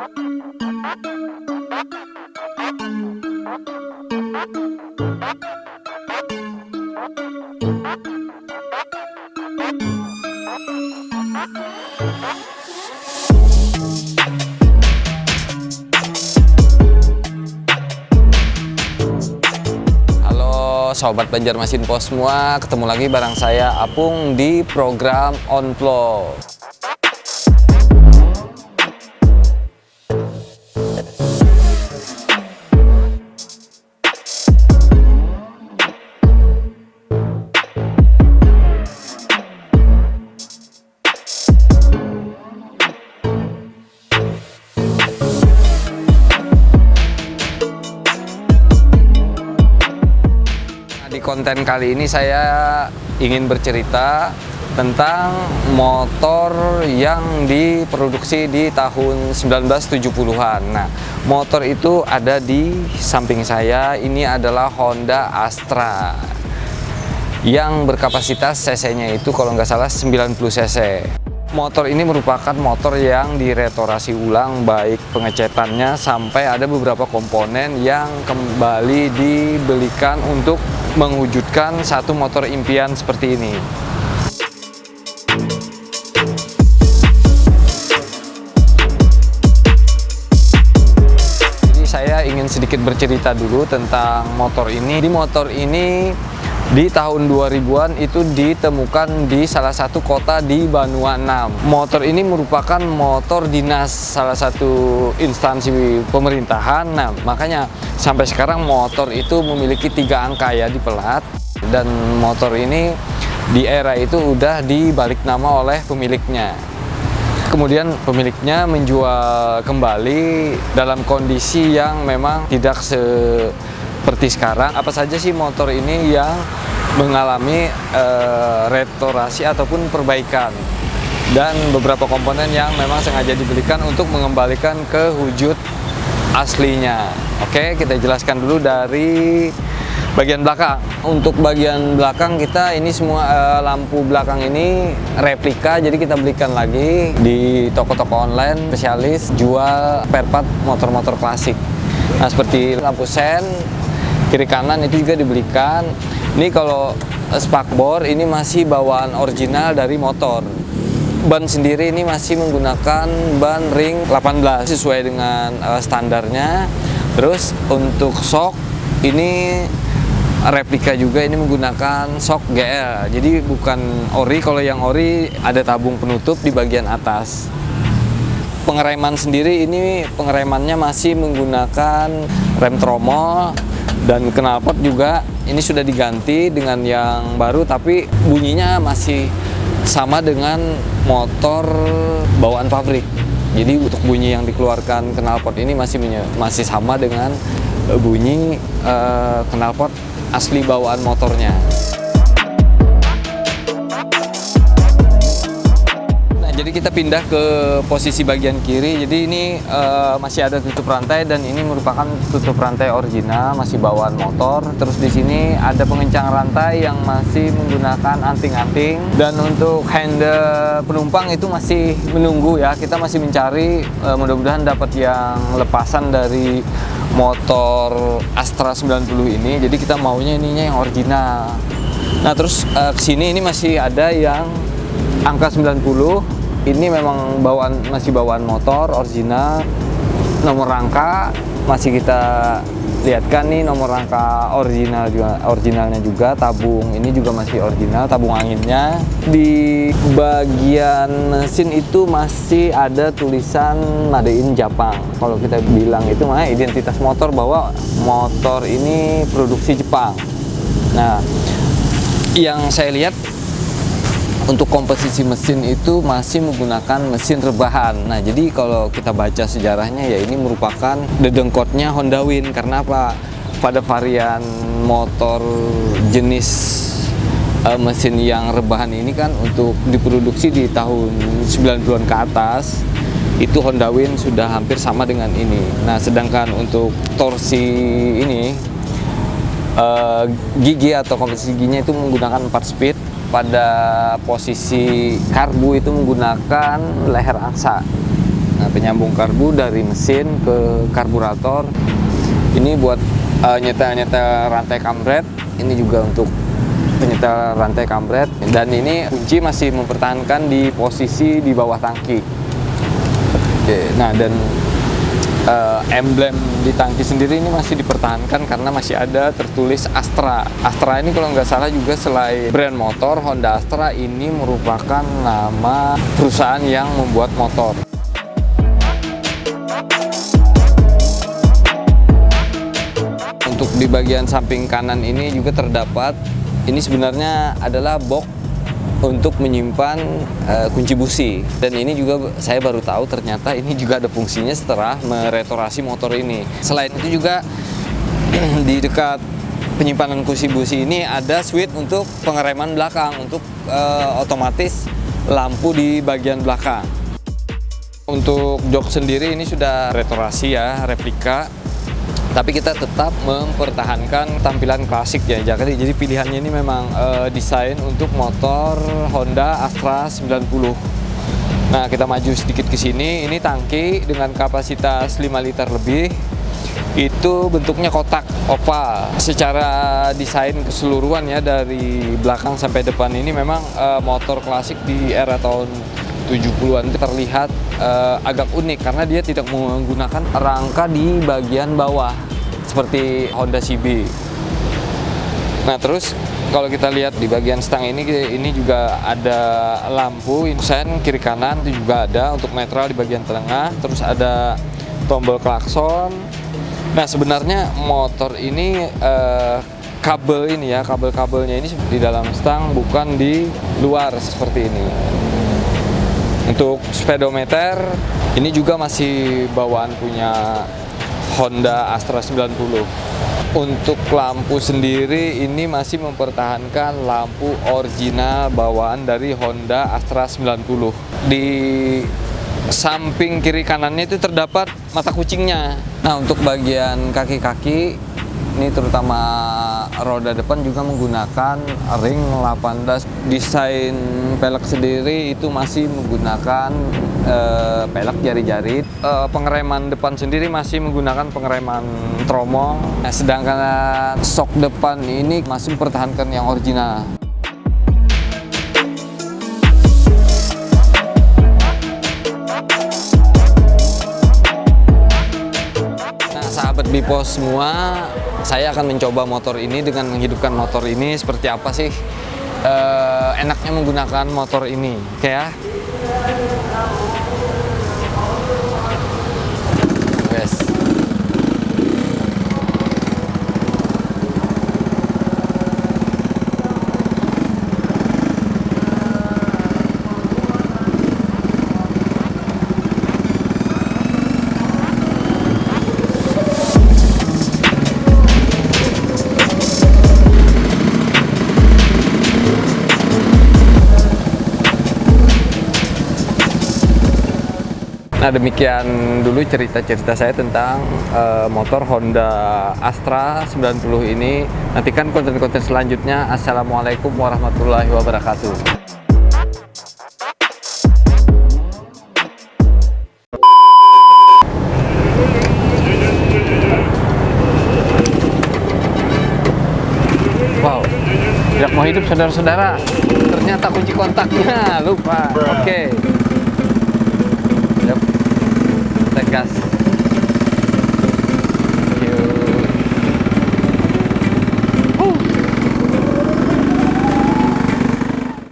Halo Sobat Banjarmasinpo semua, ketemu lagi bareng saya Apung di program Onplo. Di konten kali ini saya ingin bercerita tentang motor yang diproduksi di tahun 1970-an. Nah, motor itu ada di samping saya. Ini adalah Honda Astra yang berkapasitas cc-nya itu kalau nggak salah 90 cc. Motor ini merupakan motor yang direstorasi ulang, baik pengecatannya sampai ada beberapa komponen yang kembali dibelikan untuk mewujudkan satu motor impian seperti ini. Jadi saya ingin sedikit bercerita dulu tentang motor ini. Di motor ini di tahun 2000-an itu ditemukan di salah satu kota di Banuanam. Motor ini merupakan motor dinas salah satu instansi pemerintahan. Nah, makanya sampai sekarang motor itu memiliki 3 angka ya di pelat. Dan motor ini di era itu udah dibalik nama oleh pemiliknya. Kemudian pemiliknya menjual kembali dalam kondisi yang memang tidak seperti sekarang. Apa saja sih motor ini yang mengalami restorasi ataupun perbaikan, dan beberapa komponen yang memang sengaja dibelikan untuk mengembalikan ke wujud aslinya. Oke, kita jelaskan dulu dari bagian belakang. Untuk bagian belakang kita ini semua lampu belakang ini replika, jadi kita belikan lagi di toko-toko online spesialis jual spare part motor-motor klasik. Nah, seperti lampu sen kiri kanan itu juga dibelikan. Ini kalau spakbor ini masih bawaan original dari motor. Ban sendiri ini masih menggunakan ban ring 18 sesuai dengan standarnya. Terus untuk shock ini replika juga, ini menggunakan shock GL. Jadi bukan ori. Kalau yang ori ada tabung penutup di bagian atas. Pengereman sendiri ini pengeremannya masih menggunakan rem tromol, dan knalpot juga ini sudah diganti dengan yang baru, tapi bunyinya masih sama dengan motor bawaan pabrik. Jadi untuk bunyi yang dikeluarkan knalpot ini masih sama dengan bunyi knalpot asli bawaan motornya. Jadi kita pindah ke posisi bagian kiri. Jadi ini masih ada tutup rantai, dan ini merupakan tutup rantai original, masih bawaan motor. Terus di sini ada pengencang rantai yang masih menggunakan anting-anting. Dan untuk handle penumpang itu masih menunggu ya. Kita masih mencari, mudah-mudahan dapat yang lepasan dari motor Astra 90 ini. Jadi kita maunya ininya yang original. Nah, terus kesini ini masih ada yang angka 90. Ini memang masih bawaan motor original. Nomor rangka masih kita lihatkan nih, nomor rangka originalnya juga. Tabung ini juga masih original, tabung anginnya. Di bagian mesin itu masih ada tulisan Made in Jepang. Kalau kita bilang itu mah identitas motor, bahwa motor ini produksi Jepang. Nah, yang saya lihat untuk komposisi mesin itu masih menggunakan mesin rebahan. Nah, jadi kalau kita baca sejarahnya ya ini merupakan dedengkotnya Honda Win. Karena apa? Pada varian motor jenis mesin yang rebahan ini kan untuk diproduksi di tahun 90-an ke atas, itu Honda Win sudah hampir sama dengan ini. Nah, sedangkan untuk torsi ini gigi atau komposisi giginya itu menggunakan 4 speed. Pada posisi karbu itu menggunakan leher angsa. Nah, penyambung karbu dari mesin ke karburator. Ini buat nyetel-nyetel rantai kampret. Ini juga untuk penyetel rantai kampret. Dan ini kunci masih mempertahankan di posisi di bawah tangki. Oke, nah dan emblem di tangki sendiri ini masih dipertahankan karena masih ada tertulis Astra. Astra ini kalau nggak salah juga selain brand motor, Honda Astra ini merupakan nama perusahaan yang membuat motor. Untuk di bagian samping kanan ini juga terdapat, ini sebenarnya adalah box untuk menyimpan kunci busi. Dan ini juga saya baru tahu ternyata ini juga ada fungsinya setelah merestorasi motor ini. Selain itu juga di dekat penyimpanan kunci busi ini ada switch untuk pengereman belakang, untuk otomatis lampu di bagian belakang. Untuk jok sendiri ini sudah restorasi ya, replika. Tapi kita tetap mempertahankan tampilan klasik ya. Jadi pilihannya ini memang desain untuk motor Honda Astra 90. Nah, kita maju sedikit ke sini. Ini tangki dengan kapasitas 5 liter lebih. Itu bentuknya kotak oval. Secara desain keseluruhan ya, dari belakang sampai depan ini memang motor klasik di era tahun 70-an terlihat agak unik karena dia tidak menggunakan rangka di bagian bawah seperti Honda CB. Nah, terus kalau kita lihat di bagian stang ini juga ada lampu insen kiri kanan, itu juga ada untuk netral di bagian tengah. Terus ada tombol klakson. Nah, sebenarnya motor ini kabel ini ya, kabel-kabelnya ini di dalam stang, bukan di luar seperti ini. Untuk speedometer ini juga masih bawaan punya Honda Astra 90. Untuk lampu sendiri ini masih mempertahankan lampu original bawaan dari Honda Astra 90. Di samping kiri kanannya itu terdapat mata kucingnya. Nah, untuk bagian kaki-kaki ini terutama roda depan juga menggunakan ring 18. Desain pelek sendiri itu masih menggunakan pelek jari-jari. Pengereman depan sendiri masih menggunakan pengereman tromol. Nah, sedangkan sok depan ini masih mempertahankan yang original. Sahabat Bipos semua, saya akan mencoba motor ini dengan menghidupkan motor ini. Seperti apa sih enaknya menggunakan motor ini, oke ya? Yes. Nah, demikian dulu cerita-cerita saya tentang motor Honda Astra 90 ini. Nantikan konten-konten selanjutnya. Assalamualaikum warahmatullahi wabarakatuh. Wow, tidak mau hidup saudara-saudara. Ternyata kunci kontaknya lupa. Oke.